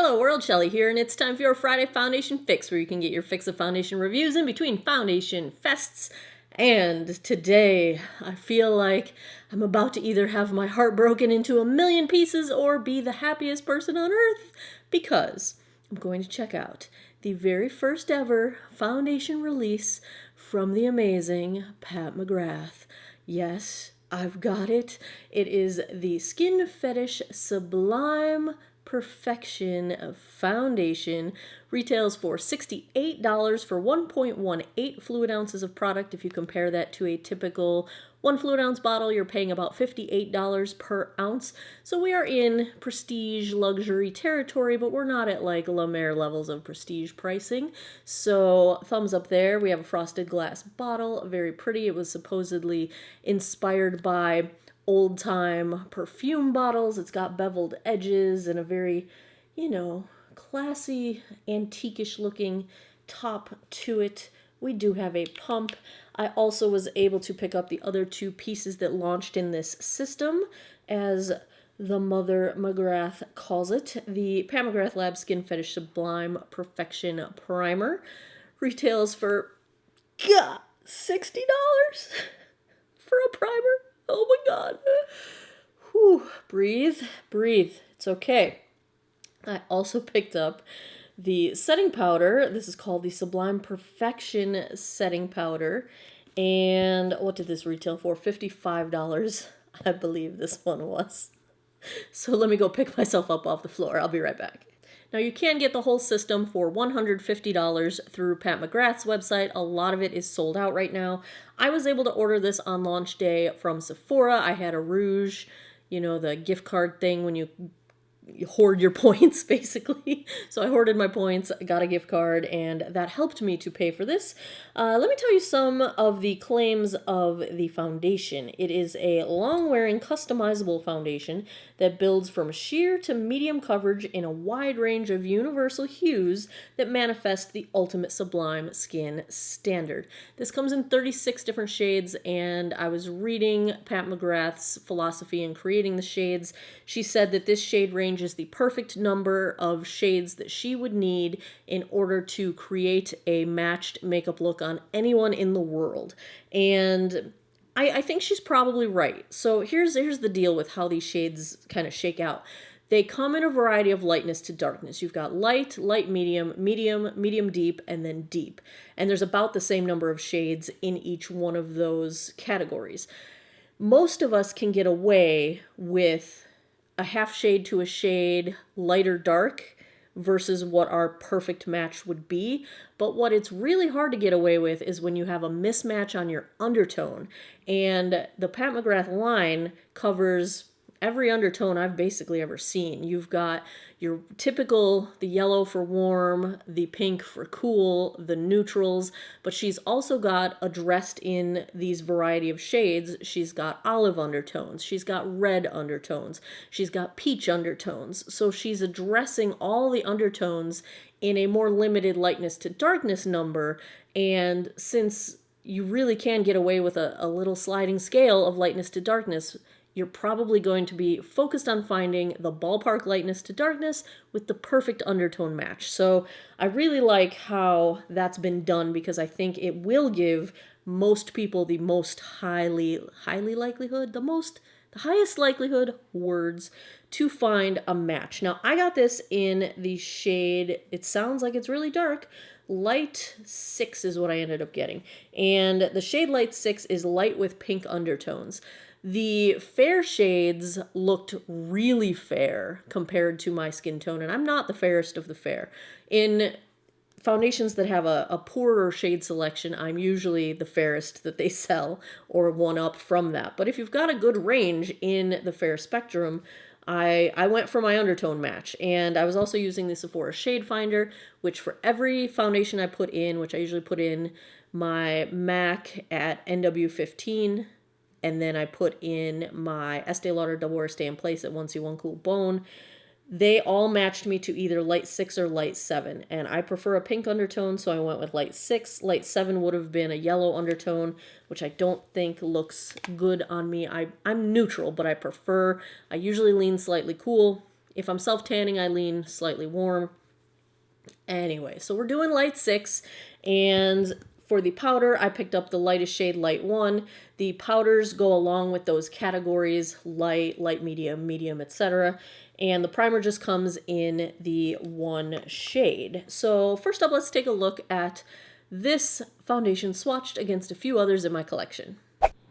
Hello world, Shelly here, and it's time for your Friday Foundation Fix, where you can get your fix of foundation reviews in between foundation fests. And today, I feel like I'm about to either have my heart broken into a million pieces or be the happiest person on earth, because I'm going to check out the very first ever foundation release from the amazing Pat McGrath. Yes, I've got it. It is the Skin Fetish Sublime Perfection foundation. Retails for $68 for 1.18 fluid ounces of product. If you compare that to a typical 1 fluid ounce bottle, you're paying about $58 per ounce. So we are in prestige luxury territory, but we're not at like La Mer levels of prestige pricing. So thumbs up there. We have a frosted glass bottle, very pretty. It was supposedly inspired by old-time perfume bottles. It's got beveled edges and a very, classy, antique-ish looking top to it. We do have a pump. I also was able to pick up the other two pieces that launched in this system, as the Mother McGrath calls it. The Pat McGrath Labs Skin Fetish Sublime Perfection Primer retails for $60 for a primer. Oh my God. Whew. Breathe. It's okay. I also picked up the setting powder. This is called the Sublime Perfection Setting Powder. And what did this retail for? $55, I believe this one was. So let me go pick myself up off the floor. I'll be right back. Now, you can get the whole system for $150 through Pat McGrath's website. A lot of it is sold out right now. I was able to order this on launch day from Sephora. I had a Rouge, the gift card thing when you hoard your points, basically. So I hoarded my points, got a gift card, and that helped me to pay for this. Let me tell you some of the claims of the foundation. It is a long-wearing, customizable foundation that builds from sheer to medium coverage in a wide range of universal hues that manifest the ultimate sublime skin standard. This comes in 36 different shades, and I was reading Pat McGrath's philosophy in creating the shades. She said that this shade range is the perfect number of shades that she would need in order to create a matched makeup look on anyone in the world. And I think she's probably right. So here's the deal with how these shades kind of shake out. They come in a variety of lightness to darkness. You've got light, light medium, medium deep, and then deep. And there's about the same number of shades in each one of those categories. Most of us can get away with a half shade to a shade lighter dark versus what our perfect match would be. But what it's really hard to get away with is when you have a mismatch on your undertone. And the Pat McGrath line covers every undertone I've basically ever seen. You've got your typical, the yellow for warm, the pink for cool, the neutrals, but she's also got addressed in these variety of shades. She's got olive undertones, she's got red undertones, she's got peach undertones. So she's addressing all the undertones in a more limited lightness to darkness number. And since you really can get away with a little sliding scale of lightness to darkness, you're probably going to be focused on finding the ballpark lightness to darkness with the perfect undertone match. So I really like how that's been done, because I think it will give most people the most highest likelihood words to find a match. Now, I got this in the shade, it sounds like it's really dark, Light 6 is what I ended up getting. And the shade Light 6 is light with pink undertones. The fair shades looked really fair compared to my skin tone, and I'm not the fairest of the fair. In foundations that have a poorer shade selection, I'm usually the fairest that they sell, or one up from that. But if you've got a good range in the fair spectrum, I went for my undertone match. And I was also using the Sephora Shade Finder, which for every foundation I put in, which I usually put in my MAC at NW15, and then I put in my Estee Lauder Double Wear Stay in Place at 1C1 Cool Bone, they all matched me to either Light 6 or Light 7. And I prefer a pink undertone, so I went with Light 6. Light 7 would have been a yellow undertone, which I don't think looks good on me. I'm neutral, but I usually lean slightly cool. If I'm self-tanning, I lean slightly warm. Anyway, so we're doing light 6, and for the powder, I picked up the lightest shade, light 1. The powders go along with those categories, light, light medium, medium, etc. And the primer just comes in the 1 shade. So first up, let's take a look at this foundation swatched against a few others in my collection.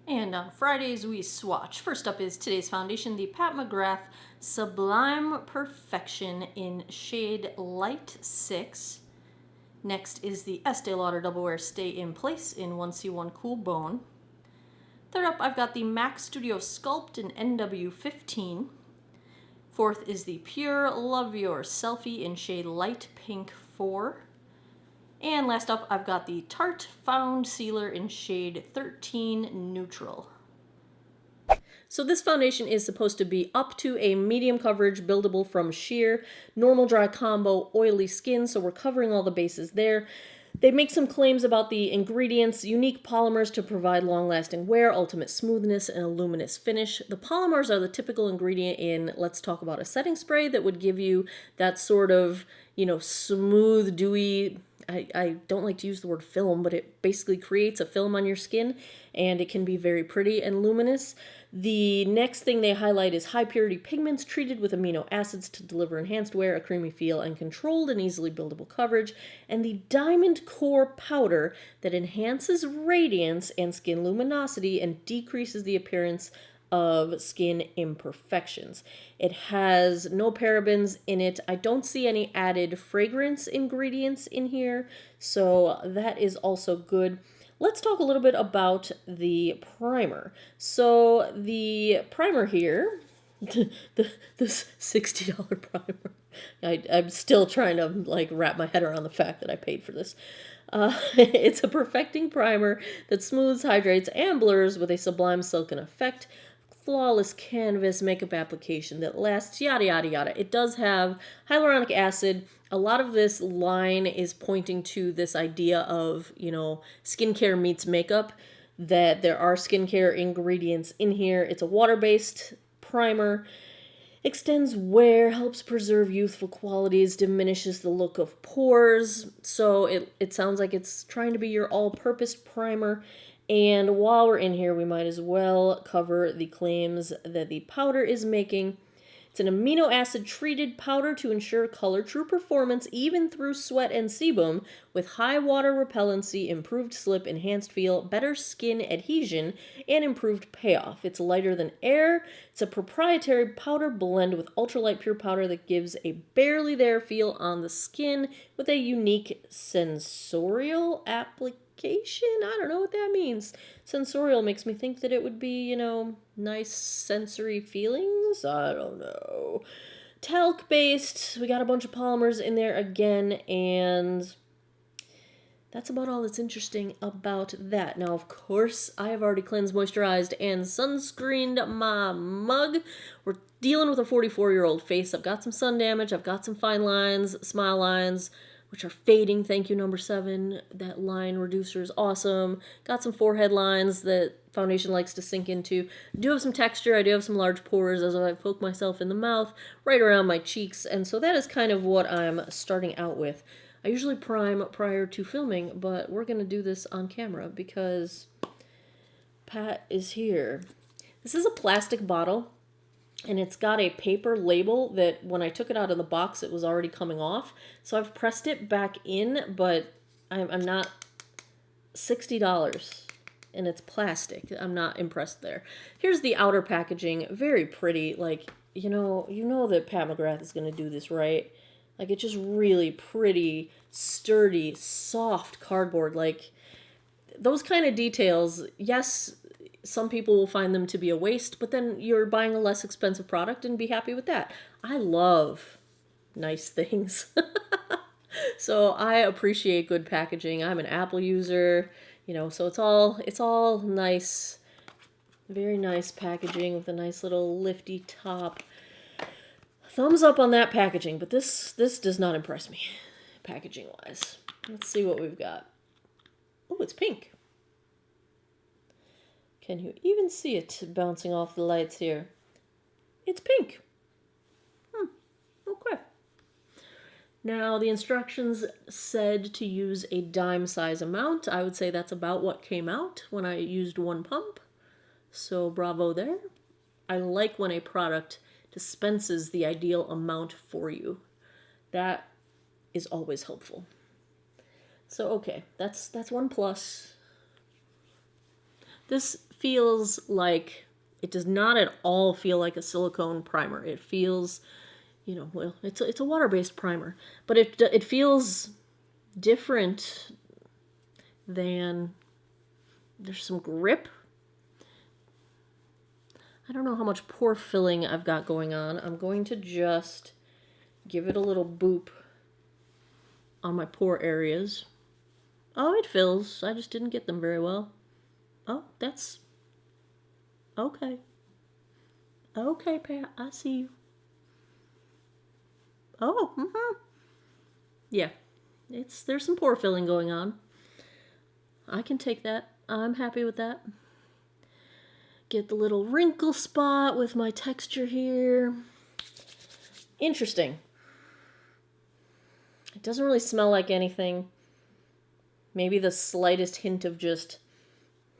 And on Fridays, we swatch. First up is today's foundation, the Pat McGrath Sublime Perfection in shade Light 6. Next is the Estee Lauder Double Wear Stay in Place in 1C1 Cool Bone. Third up, I've got the MAC Studio Sculpt in NW15. Fourth is the Pure Love Your Selfie in shade Light Pink 4. And last up, I've got the Tarte Found Sealer in shade 13 Neutral. So this foundation is supposed to be up to a medium coverage, buildable from sheer, normal dry combo, oily skin, so we're covering all the bases there. They make some claims about the ingredients, unique polymers to provide long-lasting wear, ultimate smoothness, and a luminous finish. The polymers are the typical ingredient in, let's talk about a setting spray that would give you that sort of, smooth, dewy, I don't like to use the word film, but it basically creates a film on your skin, and it can be very pretty and luminous. The next thing they highlight is high purity pigments treated with amino acids to deliver enhanced wear, a creamy feel, and controlled and easily buildable coverage, and the diamond core powder that enhances radiance and skin luminosity and decreases the appearance of skin imperfections. It has no parabens in it. I don't see any added fragrance ingredients in here, so that is also good. Let's talk a little bit about the primer. So the primer here, this $60 primer, I'm still trying to wrap my head around the fact that I paid for this. It's a perfecting primer that smooths, hydrates, and blurs with a sublime silken effect. Flawless canvas makeup application that lasts, yada yada yada. It does have hyaluronic acid. A lot of this line is pointing to this idea of, skincare meets makeup, that there are skincare ingredients in here. It's a water-based primer. Extends wear, helps preserve youthful qualities, diminishes the look of pores. So it sounds like it's trying to be your all-purpose primer. And while we're in here, we might as well cover the claims that the powder is making. It's an amino acid treated powder to ensure color true performance even through sweat and sebum, with high water repellency, improved slip, enhanced feel, better skin adhesion, and improved payoff. It's lighter than air. It's a proprietary powder blend with ultralight pure powder that gives a barely there feel on the skin with a unique sensorial application. I don't know what that means. Sensorial makes me think that it would be, nice sensory feelings. I don't know. Talc based. We got a bunch of polymers in there again, and that's about all that's interesting about that. Now, of course, I have already cleansed, moisturized, and sunscreened my mug. We're dealing with a 44-year-old face. I've got some sun damage. I've got some fine lines, smile lines, which are fading. Thank you, number 7. That line reducer is awesome. Got some forehead lines that foundation likes to sink into. I do have some texture. I do have some large pores as I poke myself in the mouth, right around my cheeks. And so that is kind of what I'm starting out with. I usually prime prior to filming, but we're going to do this on camera because Pat is here. This is a plastic bottle. And it's got a paper label that when I took it out of the box, it was already coming off. So I've pressed it back in, but I'm not $60 and it's plastic. I'm not impressed there. Here's the outer packaging. Very pretty. You know that Pat McGrath is going to do this right. It's just really pretty, sturdy, soft cardboard. Those kind of details, yes, some people will find them to be a waste, but then you're buying a less expensive product and be happy with that. I love nice things. So I appreciate good packaging. I'm an Apple user, so it's all nice. Very nice packaging with a nice little lifty top. Thumbs up on that packaging, but this does not impress me packaging wise. Let's see what we've got. Oh, it's pink. Can you even see it bouncing off the lights here? It's pink. Okay. Now, the instructions said to use a dime size amount. I would say that's about what came out when I used one pump. So bravo there. I like when a product dispenses the ideal amount for you. That is always helpful. So okay, that's one plus. This feels like, it does not at all feel like a silicone primer. It feels, you know, well, it's a water-based primer, but it feels different than, there's some grip. I don't know how much pore filling I've got going on. I'm going to just give it a little boop on my pore areas. Oh, it fills. I just didn't get them very well. Oh, that's okay. Okay, Pat, I see you. Oh, yeah. There's some pore filling going on. I can take that. I'm happy with that. Get the little wrinkle spot with my texture here. Interesting. It doesn't really smell like anything. Maybe the slightest hint of just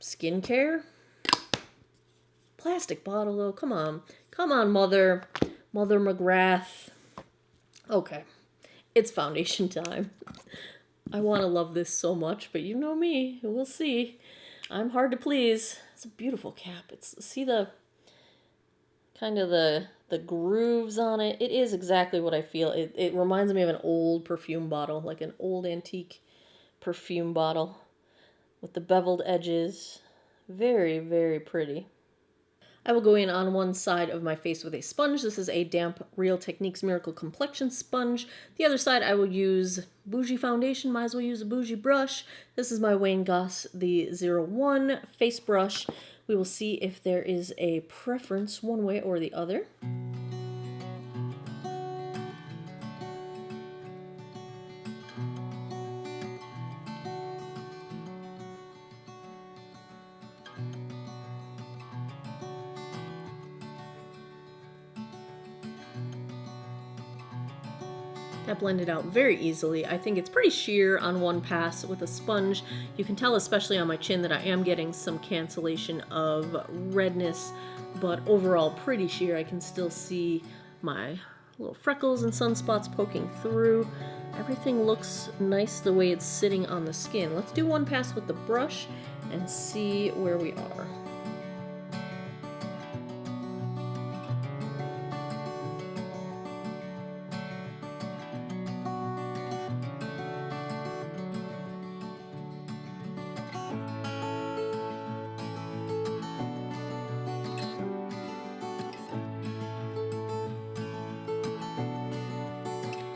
skincare. Plastic bottle though, come on. Come on, Mother McGrath. Okay, it's foundation time. I want to love this so much, but you know me, we'll see. I'm hard to please. It's a beautiful cap. See the kind of the grooves on it. It is exactly what I feel. It reminds me of an old perfume bottle, like an old antique perfume bottle with the beveled edges. Very, very pretty. I will go in on one side of my face with a sponge. This is a damp Real Techniques Miracle Complexion sponge. The other side I will use bougie foundation. Might as well use a bougie brush. This is my Wayne Goss, the 01 face brush. We will see if there is a preference one way or the other. That blended out very easily. I think it's pretty sheer on one pass with a sponge. You can tell, especially on my chin, that I am getting some cancellation of redness, but overall pretty sheer. I can still see my little freckles and sunspots poking through. Everything looks nice the way it's sitting on the skin. Let's do one pass with the brush and see where we are.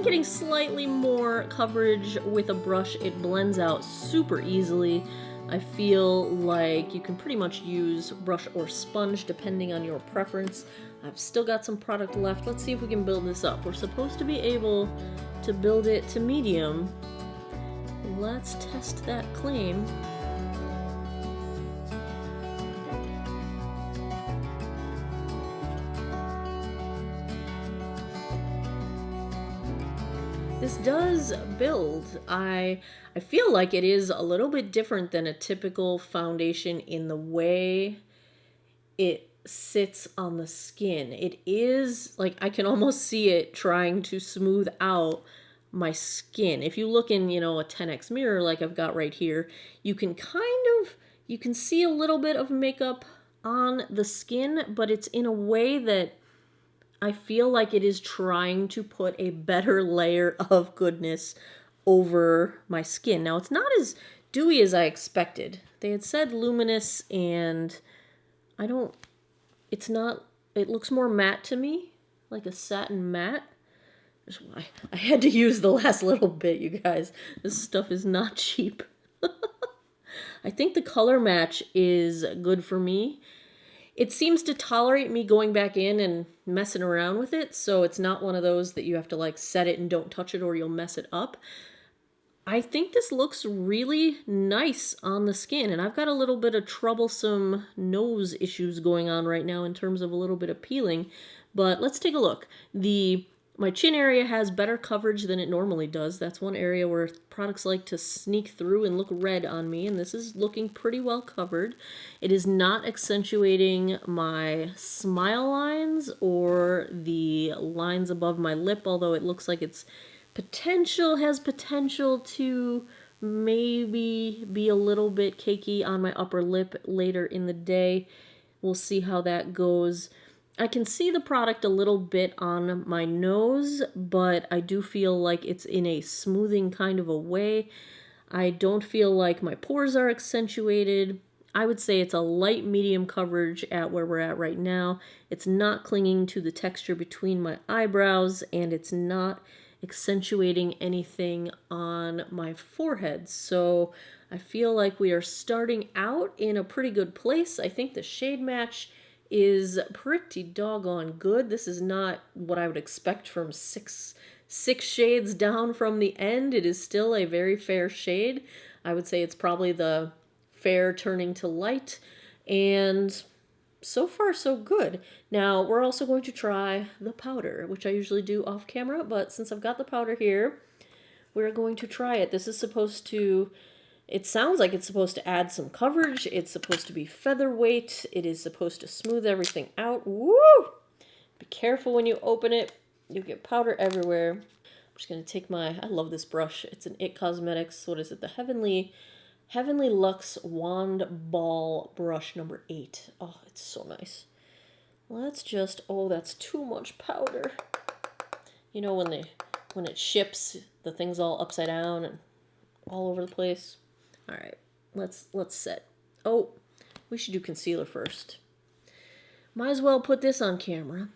Getting slightly more coverage with a brush. It blends out super easily. I feel like you can pretty much use brush or sponge depending on your preference. I've still got some product left. Let's see if we can build this up. We're supposed to be able to build it to medium. Let's test that claim. This does build. I feel like it is a little bit different than a typical foundation in the way it sits on the skin. It is like I can almost see it trying to smooth out my skin. If you look in, a 10x mirror like I've got right here, you can see a little bit of makeup on the skin, but it's in a way that I feel like it is trying to put a better layer of goodness over my skin. Now, it's not as dewy as I expected. They had said luminous, and it looks more matte to me, like a satin matte. That's why I had to use the last little bit, you guys. This stuff is not cheap. I think the color match is good for me. It seems to tolerate me going back in and messing around with it, so it's not one of those that you have to set it and don't touch it or you'll mess it up. I think this looks really nice on the skin, and I've got a little bit of troublesome nose issues going on right now in terms of a little bit of peeling, but let's take a look. The My chin area has better coverage than it normally does. That's one area where products like to sneak through and look red on me, and this is looking pretty well covered. It is not accentuating my smile lines or the lines above my lip, although it looks like it's has potential to maybe be a little bit cakey on my upper lip later in the day. We'll see how that goes. I can see the product a little bit on my nose, but I do feel like it's in a smoothing kind of a way. I don't feel like my pores are accentuated. I would say it's a light medium coverage at where we're at right now. It's not clinging to the texture between my eyebrows, and it's not accentuating anything on my forehead. So I feel like we are starting out in a pretty good place. I think the shade match is pretty doggone good. This is not what I would expect from six shades down from the end. It is still a very fair shade. I would say it's probably the fair turning to light, and so far so good. Now we're also going to try the powder, which I usually do off camera, but since I've got the powder here, we're going to try it. This is supposed to, it sounds like it's supposed to add some coverage. It's supposed to be featherweight. It is supposed to smooth everything out. Woo! Be careful when you open it. You get powder everywhere. I'm just going to take I love this brush. It's an IT Cosmetics, what is it? The Heavenly Luxe Wand Ball brush number 8. Oh, it's so nice. Let's just, oh, that's too much powder. You know when it ships, the thing's all upside down and all over the place. All right, let's set. Oh, we should do concealer first. Might as well put this on camera.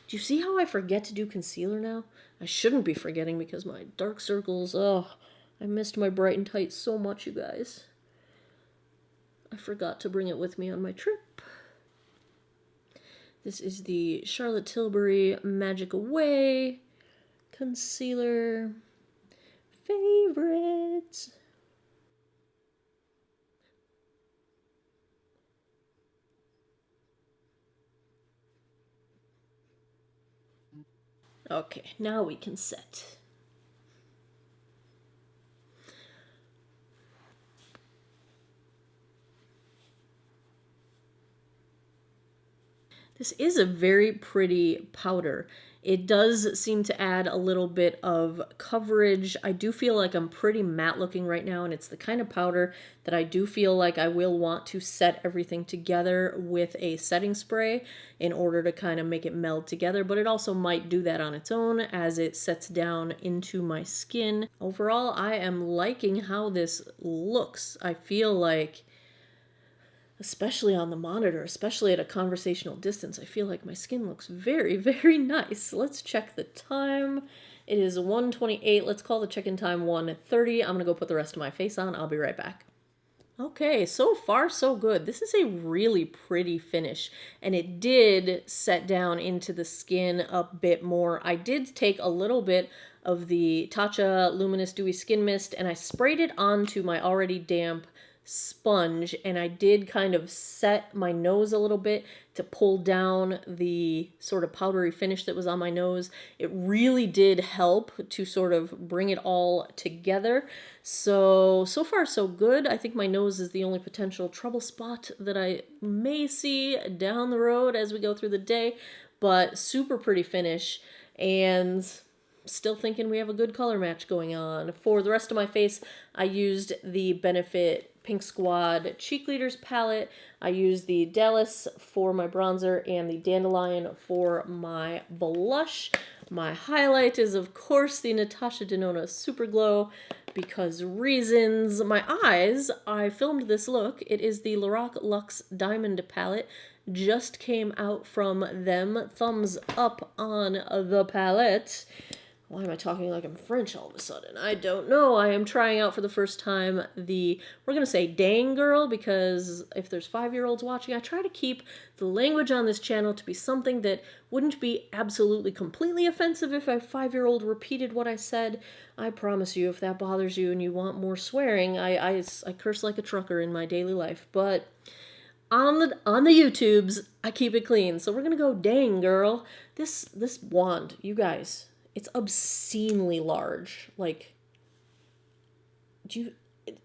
Do you see how I forget to do concealer now? I shouldn't be forgetting because my dark circles, oh, I missed my Bright and Tight so much, you guys. I forgot to bring it with me on my trip. This is the Charlotte Tilbury Magic Away concealer. Favorites. Okay, now we can set. This is a very pretty powder. It does seem to add a little bit of coverage. I do feel like I'm pretty matte looking right now, and it's the kind of powder that I do feel like I will want to set everything together with a setting spray in order to kind of make it meld together, but it also might do that on its own as it sets down into my skin. Overall, I am liking how this looks. I feel like, especially on the monitor, especially at a conversational distance, I feel like my skin looks very, very nice. Let's check the time. It is 1:28. Let's call the check-in time 1:30. I'm going to go put the rest of my face on. I'll be right back. Okay, so far so good. This is a really pretty finish, and it did set down into the skin a bit more. I did take a little bit of the Tatcha Luminous Dewy Skin Mist, and I sprayed it onto my already damp sponge, and I did kind of set my nose a little bit to pull down the sort of powdery finish that was on my nose. It really did help to sort of bring it all together. So far so good. I think my nose is the only potential trouble spot that I may see down the road as we go through the day, but super pretty finish, and still thinking we have a good color match going on. For the rest of my face, I used the Benefit Pink Squad Cheek Leaders palette. I used the Dallas for my bronzer and the Dandelion for my blush. My highlight is, of course, the Natasha Denona Super Glow, because reasons. My eyes, I filmed this look. It is the Lorac Luxe Diamond palette. Just came out from them. Thumbs up on the palette. Why am I talking like I'm French all of a sudden? I don't know. I am trying out for the first time we're going to say dang girl, because if there's 5-year-olds watching, I try to keep the language on this channel to be something that wouldn't be absolutely completely offensive if a 5-year-old repeated what I said. I promise you, if that bothers you and you want more swearing, I curse like a trucker in my daily life. But on the YouTubes, I keep it clean. So we're gonna go, dang girl. This wand, you guys, it's obscenely large. Like,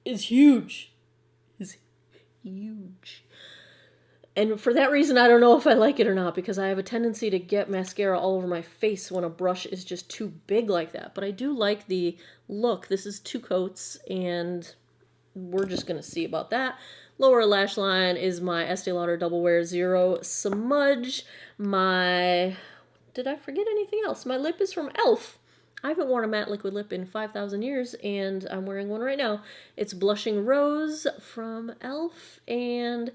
it's huge. It's huge. And for that reason, I don't know if I like it or not, because I have a tendency to get mascara all over my face when a brush is just too big like that. But I do like the look. This is 2 coats, and we're just going to see about that. Lower lash line is my Estee Lauder Double Wear Zero Smudge. Did I forget anything else? My lip is from e.l.f. I haven't worn a matte liquid lip in 5,000 years, and I'm wearing one right now. It's Blushing Rose from e.l.f., and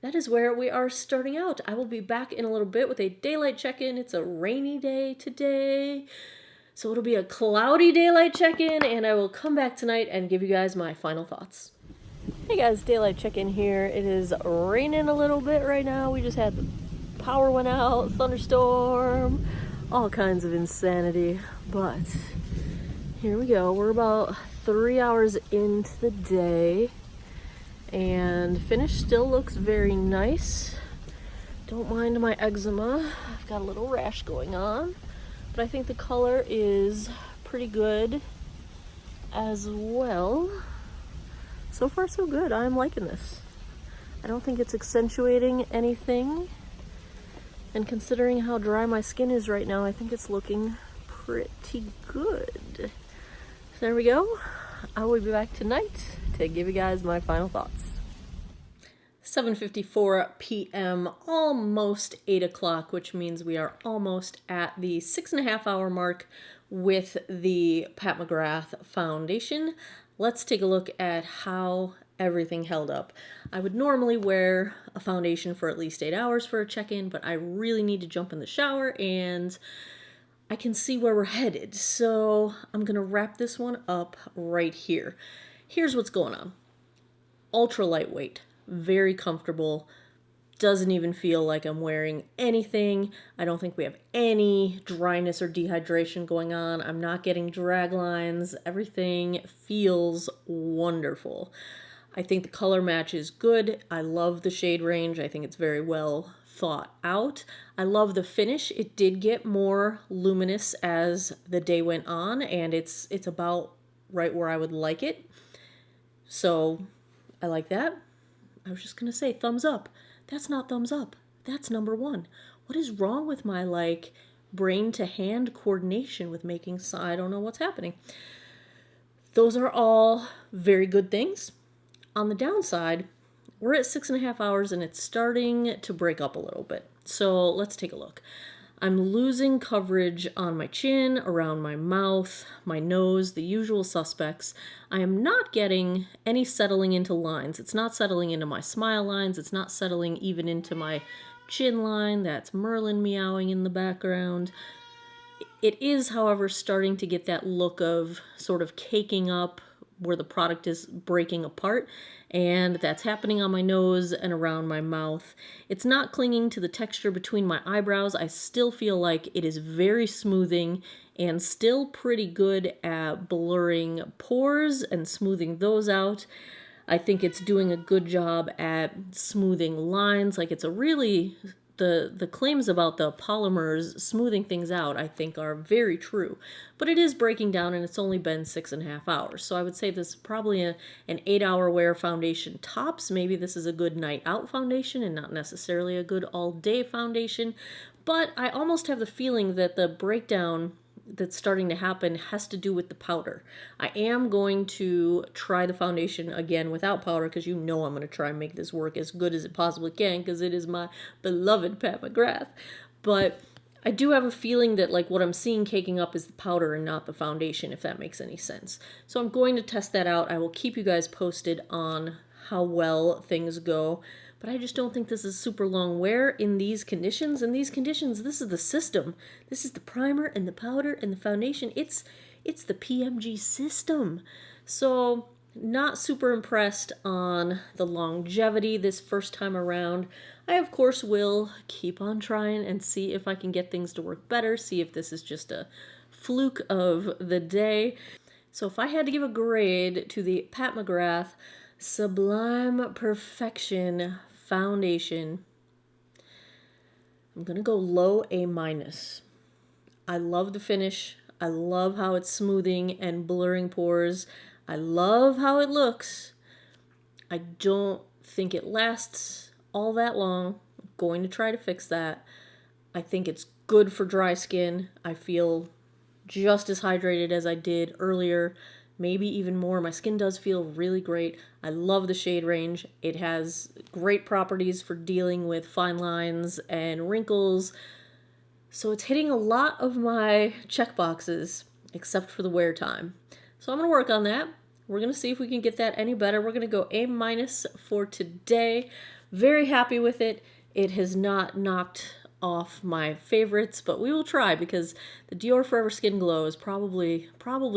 that is where we are starting out. I will be back in a little bit with a daylight check-in. It's a rainy day today, so it'll be a cloudy daylight check-in, and I will come back tonight and give you guys my final thoughts. Hey guys, daylight check-in here. It is raining a little bit right now. We just had the power went out, thunderstorm, all kinds of insanity, but here we go. We're about 3 hours into the day. And finish still looks very nice. Don't mind my eczema. I've got a little rash going on. But I think the color is pretty good as well. So far so good. I'm liking this. I don't think it's accentuating anything. And considering how dry my skin is right now, I think it's looking pretty good. So there we go. I will be back tonight to give you guys my final thoughts. 7:54 p.m., almost 8 o'clock, which means we are almost at the 6.5 hour mark with the Pat McGrath foundation. Let's take a look at how everything held up. I would normally wear a foundation for at least 8 hours for a check-in, but I really need to jump in the shower and I can see where we're headed. So I'm going to wrap this one up right here. Here's what's going on. Ultra lightweight, very comfortable, doesn't even feel like I'm wearing anything. I don't think we have any dryness or dehydration going on. I'm not getting drag lines. Everything feels wonderful. I think the color match is good. I love the shade range. I think it's very well thought out. I love the finish. It did get more luminous as the day went on, and it's about right where I would like it. So I like that. I was just gonna say thumbs up. That's not thumbs up. That's number 1. What is wrong with my brain to hand coordination with making? I don't know what's happening. Those are all very good things. On the downside, we're at 6.5 hours and it's starting to break up a little bit. So let's take a look. I'm losing coverage on my chin, around my mouth, my nose, the usual suspects. I am not getting any settling into lines. It's not settling into my smile lines. It's not settling even into my chin line. That's Merlin meowing in the background. It is, however, starting to get that look of sort of caking up where the product is breaking apart, and that's happening on my nose and around my mouth. It's not clinging to the texture between my eyebrows. I still feel like it is very smoothing and still pretty good at blurring pores and smoothing those out. I think it's doing a good job at smoothing lines. Like, it's a really... The claims about the polymers smoothing things out, I think, are very true. But it is breaking down, and it's only been 6.5 hours. So I would say this is probably an 8-hour wear foundation tops. Maybe this is a good night out foundation and not necessarily a good all-day foundation. But I almost have the feeling that the breakdown that's starting to happen has to do with the powder. I am going to try the foundation again without powder, because you know I'm going to try and make this work as good as it possibly can, because it is my beloved Pat McGrath. But I do have a feeling that what I'm seeing caking up is the powder and not the foundation, if that makes any sense. So I'm going to test that out. I will keep you guys posted on how well things go. But I just don't think this is super long wear in these conditions. In these conditions, this is the system. This is the primer and the powder and the foundation. It's the PMG system. So not super impressed on the longevity this first time around. I, of course, will keep on trying and see if I can get things to work better, see if this is just a fluke of the day. So if I had to give a grade to the Pat McGrath Sublime Perfection foundation, I'm going to go low A minus. I love the finish. I love how it's smoothing and blurring pores. I love how it looks. I don't think it lasts all that long. I'm going to try to fix that. I think it's good for dry skin. I feel just as hydrated as I did earlier, maybe even more. My skin does feel really great. I love the shade range. It has great properties for dealing with fine lines and wrinkles. So it's hitting a lot of my check boxes, except for the wear time. So I'm going to work on that. We're going to see if we can get that any better. We're going to go A minus for today. Very happy with it. It has not knocked off my favorites, but we will try because the Dior Forever Skin Glow is probably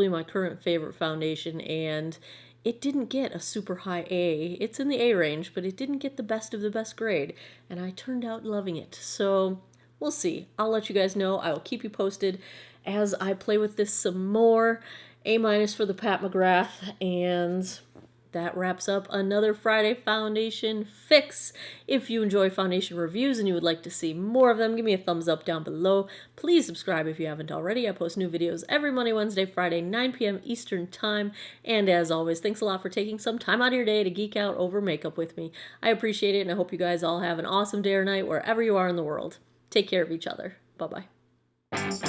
my current favorite foundation, and it didn't get a super high A. It's in the A range, but it didn't get the best of the best grade, and I turned out loving it. So we'll see. I'll let you guys know. I will keep you posted as I play with this some more. A minus for the Pat McGrath, and that wraps up another Friday foundation fix. If you enjoy foundation reviews and you would like to see more of them, give me a thumbs up down below. Please subscribe if you haven't already. I post new videos every Monday, Wednesday, Friday, 9 p.m. Eastern Time. And as always, thanks a lot for taking some time out of your day to geek out over makeup with me. I appreciate it, and I hope you guys all have an awesome day or night wherever you are in the world. Take care of each other. Bye-bye.